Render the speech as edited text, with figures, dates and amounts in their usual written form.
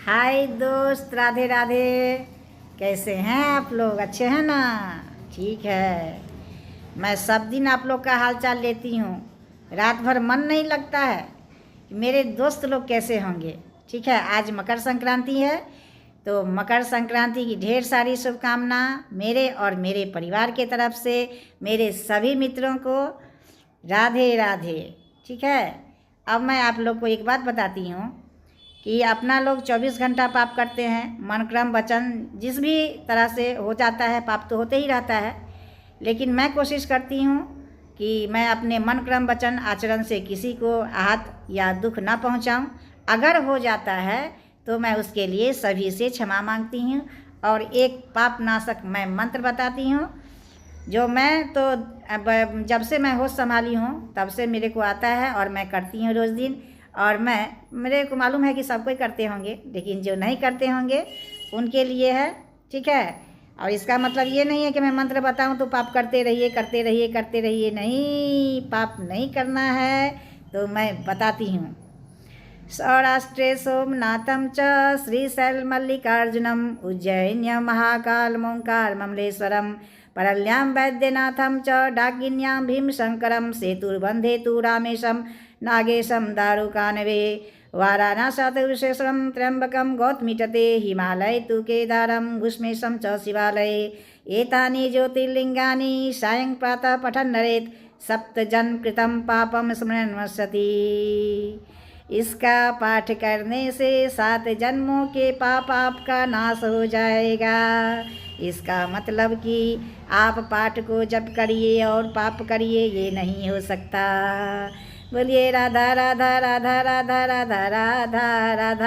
हाय दोस्त, राधे राधे। कैसे हैं आप लोग? अच्छे हैं ना? ठीक है। मैं सब दिन आप लोग का हालचाल लेती हूँ। रात भर मन नहीं लगता है कि मेरे दोस्त लोग कैसे होंगे। ठीक है, आज मकर संक्रांति है तो मकर संक्रांति की ढेर सारी शुभकामना मेरे और मेरे परिवार के तरफ से मेरे सभी मित्रों को। राधे राधे। ठीक है, अब मैं आप लोग को एक बात बताती हूँ कि अपना लोग 24 घंटा पाप करते हैं। मन क्रम वचन जिस भी तरह से हो जाता है, पाप तो होते ही रहता है, लेकिन मैं कोशिश करती हूँ कि मैं अपने मन क्रम वचन आचरण से किसी को आहत या दुख ना पहुँचाऊँ। अगर हो जाता है तो मैं उसके लिए सभी से क्षमा मांगती हूँ और एक पाप नाशक मैं मंत्र बताती हूँ जो मैं तो अब जब से मैं होश संभाली हूँ तब से मेरे को आता है और मैं करती हूँ रोज़ दिन। और मेरे को मालूम है कि सब कोई करते होंगे, लेकिन जो नहीं करते होंगे उनके लिए है। ठीक है, और इसका मतलब ये नहीं है कि मैं मंत्र बताऊं तो पाप करते रहिए करते रहिए करते रहिए। नहीं, पाप नहीं करना है तो मैं बताती हूँ। सौराष्ट्रे सोमनाथं च श्रीशैलमल्लिकार्जुनम् उज्जैन्यां महाकालमोङ्कारममलेश्वरं परल्यां वैद्यनाथं च डाकिन्यां भीमशङ्करं सेतुर्बन्धे तु रामेशं नागेशं दारुकानवे वाराणसीशेषं त्र्यम्बकं गौतमीतटे हिमालये तु केदारं घुष्मेशं च शिवालये एतानि ज्योतिर्लिङ्गानि सायं प्रातः पठन् नरेत् सप्तजन्म कृतं पापं स्मरन्नश्यति। इसका पाठ करने से 7 जन्मों के पाप आपका नाश हो जाएगा। इसका मतलब कि आप पाठ को जप करिए और पाप करिए, ये नहीं हो सकता। बोलिए राधा राधा राधा राधा राधा राधा राधा।